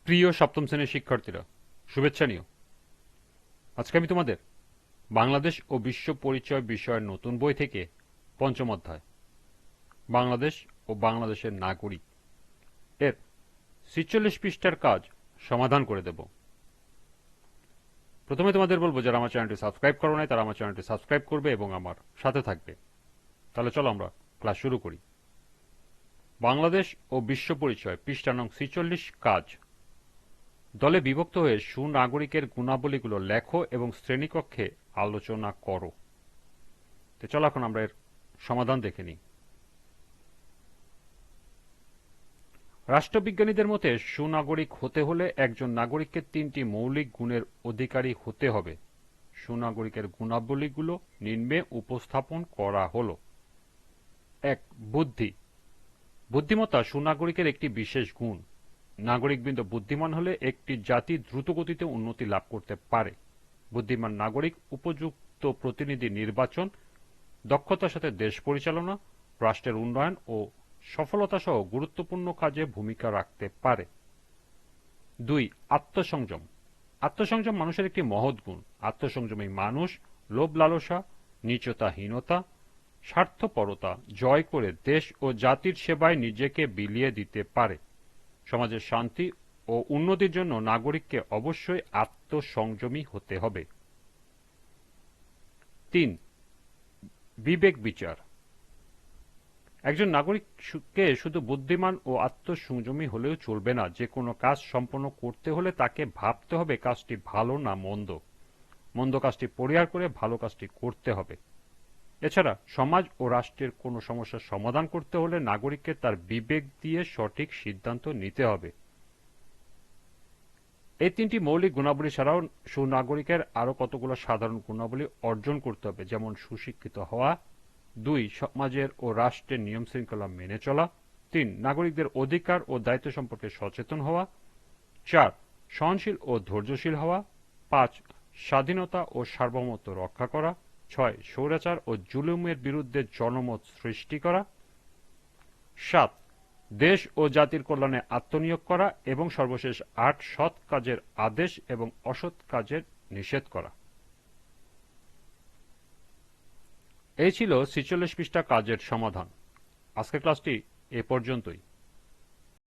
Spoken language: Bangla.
প্রিয় সপ্তম শ্রেণীর শিক্ষার্থীরা, শুভেচ্ছা নিও। আজকে আমি তোমাদের বাংলাদেশ ও বিশ্ব পরিচয় বিষয়ের নতুন বই থেকে পঞ্চম অধ্যায় বাংলাদেশ ও বাংলাদেশের নাগরিক এর ৪৬ পৃষ্ঠার কাজ সমাধান করে দেব। প্রথমে তোমাদের বলবো, যারা আমার চ্যানেলটি সাবস্ক্রাইব করো নাই তারা আমার চ্যানেলটি সাবস্ক্রাইব করবে এবং আমার সাথে থাকবে। তাহলে চলো আমরা ক্লাস শুরু করি। বাংলাদেশ ও বিশ্ব পরিচয় পৃষ্ঠা নং ৪৬, কাজ। দলে বিভক্ত হয়ে সুনাগরিকের গুণাবলীগুলো লেখো এবং শ্রেণীকক্ষে আলোচনা করো। তো চলো এখন আমরা এর সমাধান দেখে নিই। রাষ্ট্রবিজ্ঞানীদের মতে সুনাগরিক হতে হলে একজন নাগরিককে ৩টি মৌলিক গুণের অধিকারী হতে হবে। সুনাগরিকের গুণাবলীগুলো নিম্নে উপস্থাপন করা হল। ১. বুদ্ধি। বুদ্ধিমত্তা সুনাগরিকের একটি বিশেষ গুণ। নাগরিকবৃন্দ বুদ্ধিমান হলে একটি জাতি দ্রুতগতিতে উন্নতি লাভ করতে পারে। বুদ্ধিমান নাগরিক উপযুক্ত প্রতিনিধি নির্বাচন, দক্ষতার সাথে দেশ পরিচালনা, রাষ্ট্রের উন্নয়ন ও সফলতা সহ গুরুত্বপূর্ণ কাজে ভূমিকা রাখতে পারে। ২. আত্মসংযম। আত্মসংযম মানুষের একটি মহৎ গুণ। আত্মসংযমী মানুষ লোভ লালসা, নীচতাহীনতা, স্বার্থপরতা জয় করে দেশ ও জাতির সেবায় নিজেকে বিলিয়ে দিতে পারে। সমাজের শান্তি ও উন্নতির জন্য নাগরিককে অবশ্যই আত্মসংযমী হতে হবে। ৩. বিবেক বিচার। একজন নাগরিককে শুধু বুদ্ধিমান ও আত্মসংযমী হলেও চলবে না। যে কোনো কাজ সম্পন্ন করতে হলে তাকে ভাবতে হবে কাজটি ভালো না মন্দ। মন্দ কাজটি পরিহার করে ভালো কাজটি করতে হবে। এছাড়া সমাজ ও রাষ্ট্রের কোনো সমস্যার সমাধান করতে হলে নাগরিককে তার বিবেক দিয়ে সঠিক সিদ্ধান্ত নিতে হবে। এই ৩টি মৌলিক গুণাবলী ছাড়াও সুনাগরিকের আরও কতগুলো সাধারণ গুণাবলী অর্জন করতে হবে, যেমন সুশিক্ষিত হওয়া। ২. সমাজের ও রাষ্ট্রের নিয়ম শৃঙ্খলা মেনে চলা। ৩. নাগরিকদের অধিকার ও দায়িত্ব সম্পর্কে সচেতন হওয়া। ৪. সহনশীল ও ধৈর্যশীল হওয়া। ৫. স্বাধীনতা ও সার্বভৌমত্ব রক্ষা করা। ৬. স্বৈরাচার ও জুলুমের বিরুদ্ধে জনমত সৃষ্টি করা। ৭. দেশ ও জাতির কল্যাণে আত্মনিয়োগ করা এবং সর্বশেষ ৮. সৎ কাজের আদেশ এবং অসৎ কাজের নিষেধ করা। এই ছিল ৪৬ পৃষ্ঠা কাজের সমাধান। আজকের ক্লাসটি এ পর্যন্তই।